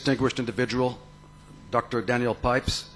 distinguished individual, Dr. Daniel Pipes,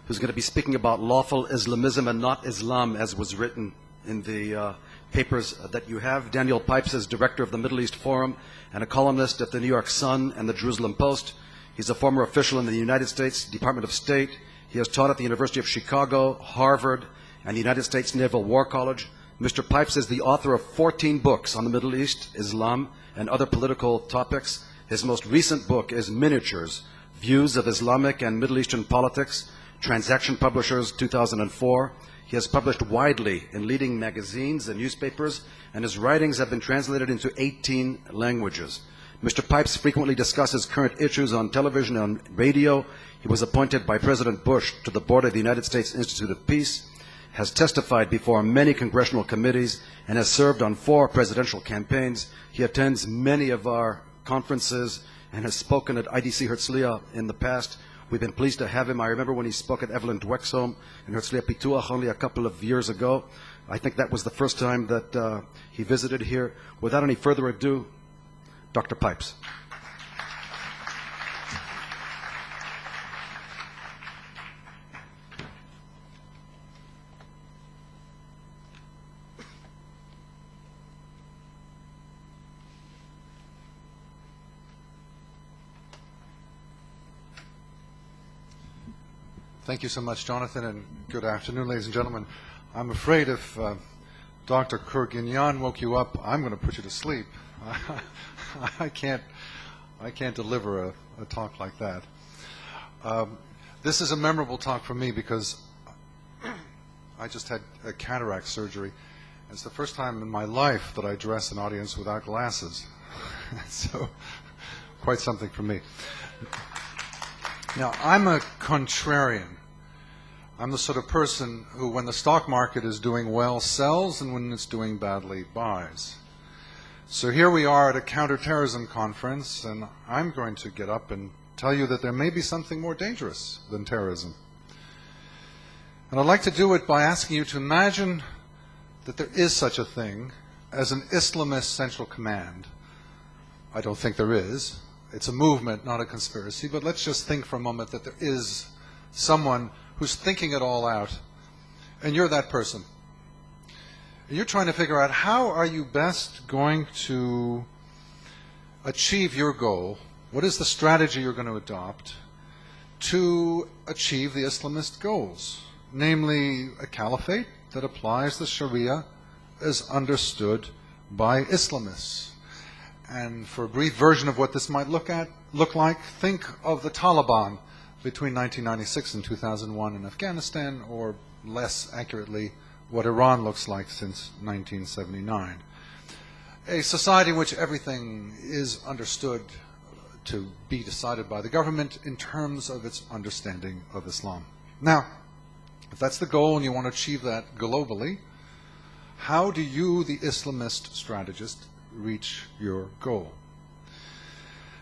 who's going to be speaking about lawful Islamism and not Islam, as was written in the papers that you have. Daniel Pipes is director of the Middle East Forum and a columnist at the New York Sun and the Jerusalem Post. He's a former official in the United States Department of State. He has taught at the University of Chicago, Harvard, and the United States Naval War College. Mr. Pipes is the author of 14 books on the Middle East, Islam, and other political topics. His most recent book is Miniatures, Views of Islamic and Middle Eastern Politics, Transaction Publishers, 2004. He has published widely in leading magazines and newspapers, and his writings have been translated into 18 languages. Mr. Pipes frequently discusses current issues on television and radio. He was appointed by President Bush to the board of the United States Institute of Peace, has testified before many congressional committees, and has served on 4 presidential campaigns. He attends many of our conferences and has spoken at IDC Herzliya in the past. We've been pleased to have him. I remember when he spoke at Evelyn Dweck's home in Herzliya Pituach only a couple of years ago. I think that was the first time that he visited here. Without any further ado, Dr. Pipes. Thank you so much, Jonathan, and good afternoon, ladies and gentlemen. I'm afraid if Dr. Kurganyan woke you up, I'm going to put you to sleep. I can't deliver a talk like that. This is a memorable talk for me because I just had a cataract surgery. It's the first time in my life that I address an audience without glasses. So, quite something for me. Now, I'm a contrarian. I'm the sort of person who, when the stock market is doing well, sells, and when it's doing badly, buys. So here we are at a counter-terrorism conference, and I'm going to get up and tell you that there may be something more dangerous than terrorism. And I'd like to do it by asking you to imagine that there is such a thing as an Islamist central command. I don't think there is. It's a movement, not a conspiracy, but let's just think for a moment that there is someone who's thinking it all out, and you're that person. And you're trying to figure out how are you best going to achieve your goal, what is the strategy you're going to adopt to achieve the Islamist goals, namely a caliphate that applies the Sharia as understood by Islamists. And for a brief version of what this might look like, think of the Taliban between 1996 and 2001 in Afghanistan, or less accurately, what Iran looks like since 1979. A society in which everything is understood to be decided by the government in terms of its understanding of Islam. Now, if that's the goal and you want to achieve that globally, how do you, the Islamist strategist, reach your goal?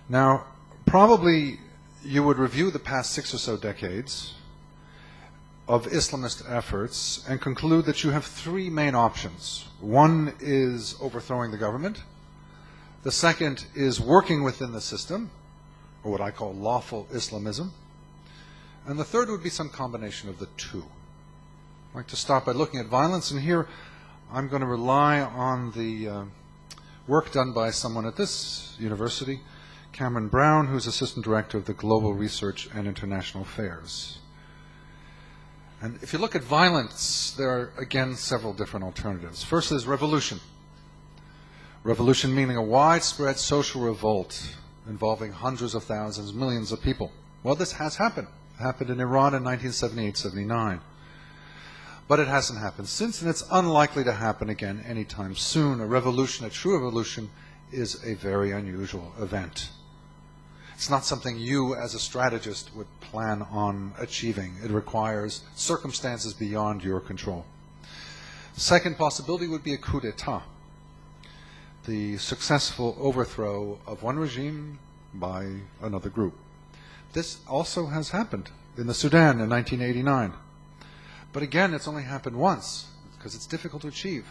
Now, probably you would review the past 6 or so decades of Islamist efforts and conclude that you have 3 main options. One is overthrowing the government. The second is working within the system, or what I call lawful Islamism. And the third would be some combination of the 2. I'd like to start by looking at violence, and here I'm going to rely on the work done by someone at this university, Cameron Brown, who's Assistant Director of the Global Research and International Affairs. And if you look at violence, there are, again, several different alternatives. First is revolution. Revolution meaning a widespread social revolt involving hundreds of thousands, millions of people. Well, this has happened. It happened in Iran in 1978-79. But it hasn't happened since, and it's unlikely to happen again anytime soon. A revolution, a true revolution, is a very unusual event. It's not something you, as a strategist, would plan on achieving. It requires circumstances beyond your control. Second possibility would be a coup d'etat, the successful overthrow of one regime by another group. This also has happened in the Sudan in 1989. But again, it's only happened once, because it's difficult to achieve.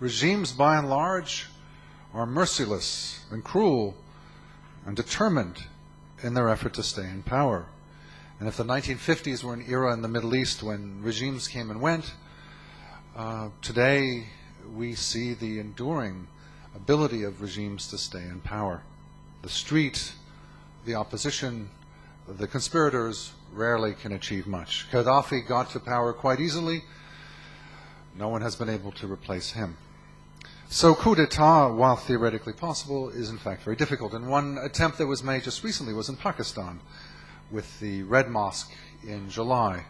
Regimes, by and large, are merciless and cruel and determined in their effort to stay in power. And if the 1950s were an era in the Middle East when regimes came and went, today we see the enduring ability of regimes to stay in power. The street, the opposition, the conspirators rarely can achieve much. Gaddafi got to power quite easily. No one has been able to replace him. So coup d'etat, while theoretically possible, is in fact very difficult. And one attempt that was made just recently was in Pakistan with the Red Mosque in July,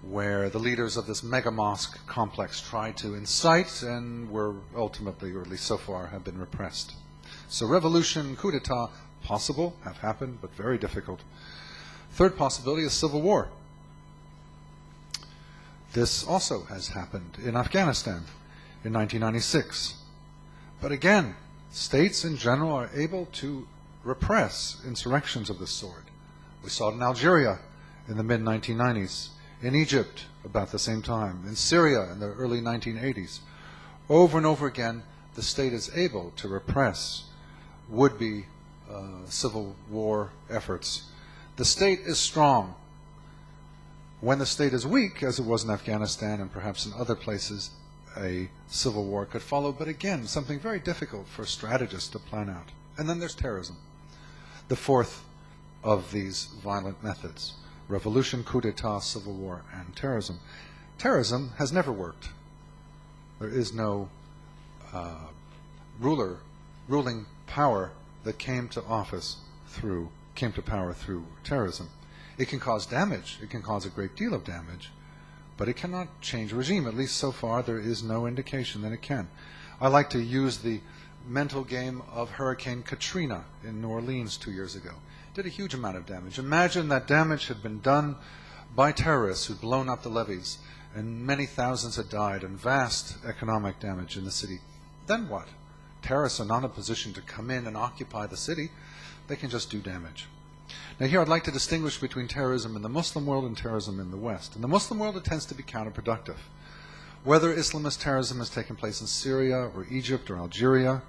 where the leaders of this mega mosque complex tried to incite and were ultimately, or at least so far, have been repressed. So revolution, coup d'etat, possible, have happened, but very difficult. Third possibility is civil war. This also has happened in Afghanistan in 1996. But again, states in general are able to repress insurrections of this sort. We saw it in Algeria in the mid-1990s, in Egypt about the same time, in Syria in the early 1980s. Over and over again, the state is able to repress would-be civil war efforts. The state is strong. When the state is weak, as it was in Afghanistan and perhaps in other places, a civil war could follow. But again, something very difficult for strategists to plan out. And then there's terrorism, the fourth of these violent methods. Revolution, coup d'etat, civil war, and terrorism. Terrorism has never worked. There is no ruling power that came to power through terrorism. It can cause damage. It can cause a great deal of damage, but it cannot change a regime. At least so far, there is no indication that it can. I like to use the mental game of Hurricane Katrina in New Orleans 2 years ago. It did a huge amount of damage. Imagine that damage had been done by terrorists who'd blown up the levees, and many thousands had died, and vast economic damage in the city. Then what? Terrorists are not in a position to come in and occupy the city. They can just do damage. Now here I'd like to distinguish between terrorism in the Muslim world and terrorism in the West. In the Muslim world, it tends to be counterproductive. Whether Islamist terrorism has taken place in Syria or Egypt or Algeria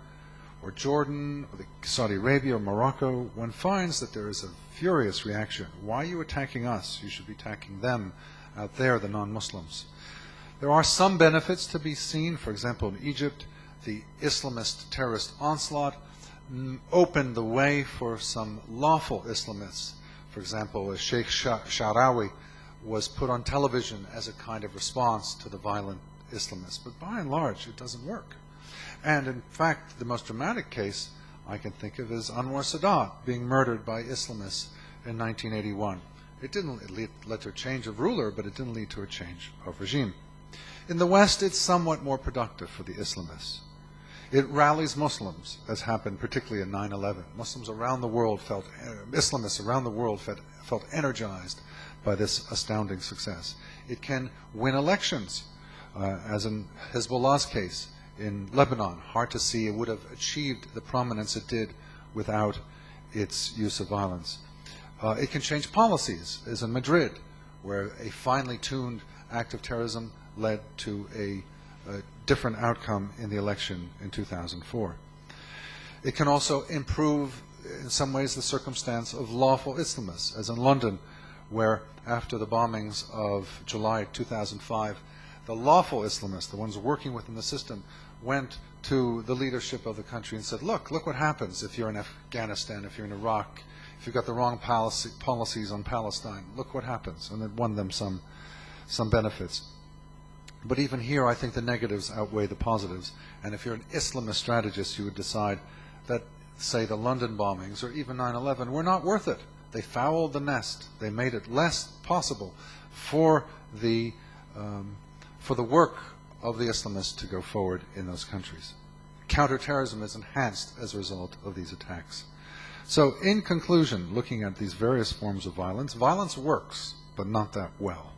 or Jordan or Saudi Arabia or Morocco, one finds that there is a furious reaction. Why are you attacking us? You should be attacking them out there, the non-Muslims. There are some benefits to be seen. For example, in Egypt, the Islamist terrorist onslaught opened the way for some lawful Islamists. For example, Sheikh Sharawi was put on television as a kind of response to the violent Islamists. But by and large, it doesn't work. And in fact, the most dramatic case I can think of is Anwar Sadat being murdered by Islamists in 1981. It didn't lead to a change of ruler, but it didn't lead to a change of regime. In the West, it's somewhat more productive for the Islamists. It rallies Muslims, as happened particularly in 9/11. Islamists around the world felt energized by this astounding success. It can win elections, as in Hezbollah's case in Lebanon. Hard to see it would have achieved the prominence it did without its use of violence. It can change policies, as in Madrid, where a finely tuned act of terrorism led to a different outcome in the election in 2004. It can also improve, in some ways, the circumstance of lawful Islamists, as in London, where after the bombings of July 2005, the lawful Islamists, the ones working within the system, went to the leadership of the country and said, look what happens if you're in Afghanistan, if you're in Iraq, if you've got the wrong policies on Palestine, look what happens. And it won them some benefits. But even here, I think the negatives outweigh the positives. And if you're an Islamist strategist, you would decide that, say, the London bombings or even 9/11 were not worth it. They fouled the nest. They made it less possible for the work of the Islamists to go forward in those countries. Counterterrorism is enhanced as a result of these attacks. So in conclusion, looking at these various forms of violence, violence works, but not that well.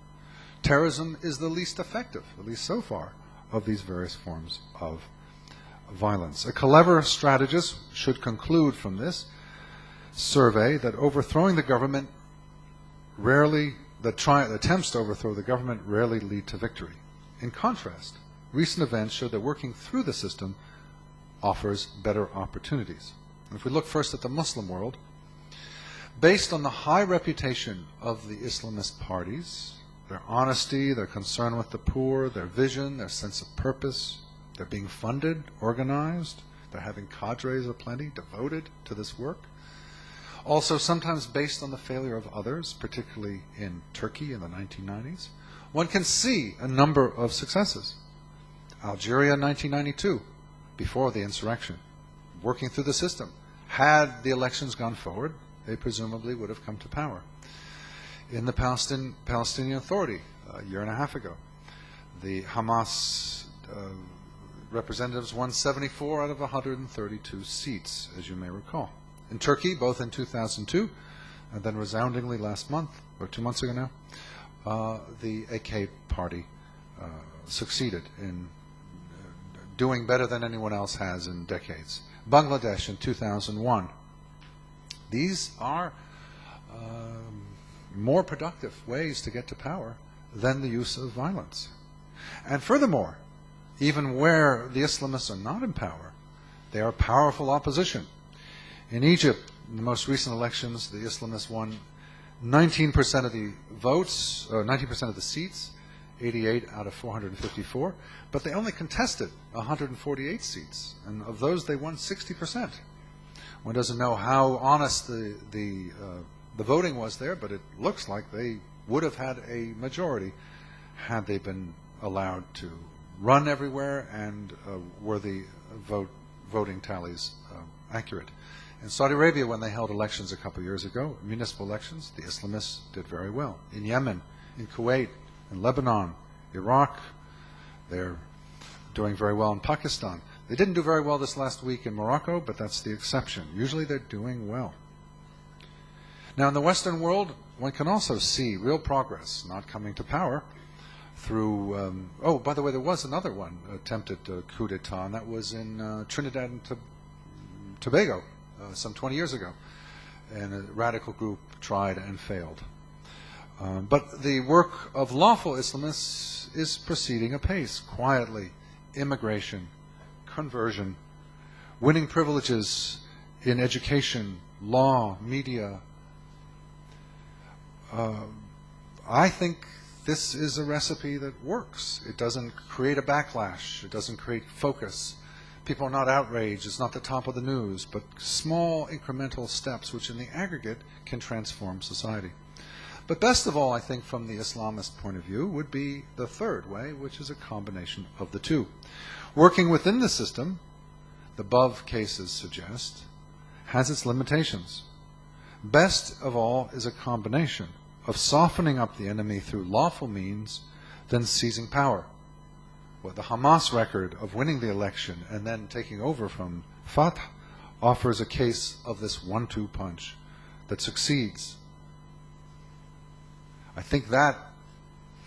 Terrorism is the least effective, at least so far, of these various forms of violence. A clever strategist should conclude from this survey that overthrowing the government attempts to overthrow the government rarely lead to victory. In contrast, recent events show that working through the system offers better opportunities. And if we look first at the Muslim world, based on the high reputation of the Islamist parties, their honesty, their concern with the poor, their vision, their sense of purpose. They're being funded, organized. They're having cadres aplenty devoted to this work. Also, sometimes based on the failure of others, particularly in Turkey in the 1990s, one can see a number of successes. Algeria in 1992, before the insurrection, working through the system. Had the elections gone forward, they presumably would have come to power. In the Palestinian Authority, a year and a half ago, the Hamas representatives won 74 out of 132 seats, as you may recall. In Turkey, both in 2002 and then resoundingly last month, or 2 months ago now, the AK party succeeded in doing better than anyone else has in decades. Bangladesh in 2001. These are more productive ways to get to power than the use of violence. And furthermore, even where the Islamists are not in power, they are powerful opposition. In Egypt, in the most recent elections, the Islamists won 19% of the votes, 19% of the seats, 88 out of 454, but they only contested 148 seats, and of those they won 60%. One doesn't know how honest the voting was there, but it looks like they would have had a majority had they been allowed to run everywhere and were the voting tallies accurate. In Saudi Arabia, when they held elections a couple of years ago, municipal elections, the Islamists did very well. In Yemen, in Kuwait, in Lebanon, Iraq, they're doing very well in Pakistan. They didn't do very well this last week in Morocco, but that's the exception. Usually they're doing well. Now, in the Western world, one can also see real progress, not coming to power through, oh, by the way, there was another one attempted coup d'etat, and that was in Trinidad and Tobago some 20 years ago. And a radical group tried and failed. But the work of lawful Islamists is proceeding apace, quietly. Immigration, conversion, winning privileges in education, law, media. I think this is a recipe that works. It doesn't create a backlash. It doesn't create focus. People are not outraged. It's not the top of the news, but small incremental steps which in the aggregate can transform society. But best of all, I think, from the Islamist point of view, would be the third way, which is a combination of the two. Working within the system, the above cases suggest, has its limitations. Best of all is a combination of softening up the enemy through lawful means, then seizing power. Well, the Hamas record of winning the election and then taking over from Fatah offers a case of this 1-2 punch that succeeds. I think that,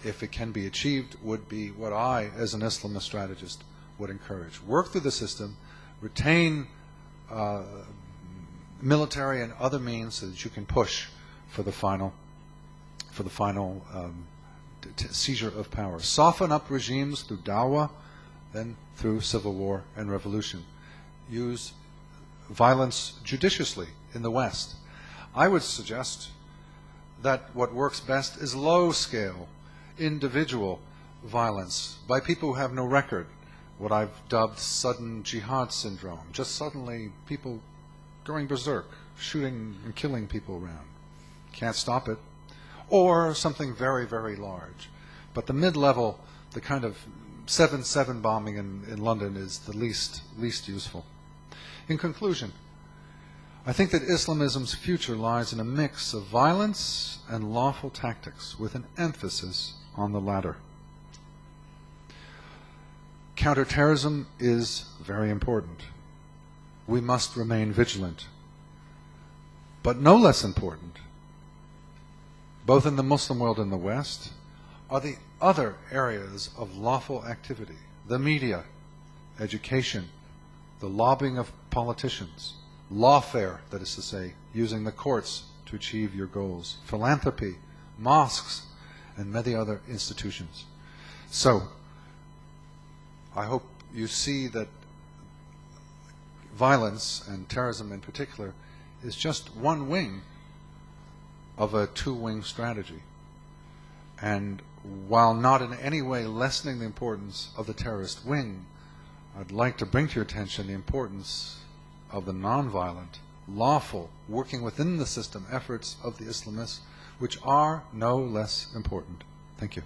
if it can be achieved, would be what I, as an Islamist strategist, would encourage. Work through the system, retain military and other means so that you can push for the final seizure of power. Soften up regimes through dawah, then through civil war and revolution. Use violence judiciously in the West. I would suggest that what works best is low-scale, individual violence by people who have no record, what I've dubbed sudden jihad syndrome, just suddenly people going berserk, shooting and killing people around. Can't stop it. Or something very, very large. But the mid-level, the kind of 7/7 bombing in London is the least useful. In conclusion, I think that Islamism's future lies in a mix of violence and lawful tactics with an emphasis on the latter. Counter-terrorism is very important. We must remain vigilant. But no less important, both in the Muslim world and the West, are the other areas of lawful activity. The media, education, the lobbying of politicians, lawfare, that is to say, using the courts to achieve your goals, philanthropy, mosques, and many other institutions. So, I hope you see that violence, and terrorism in particular, is just one wing of a two-wing strategy. And while not in any way lessening the importance of the terrorist wing, I'd like to bring to your attention the importance of the nonviolent, lawful, working within the system efforts of the Islamists, which are no less important. Thank you.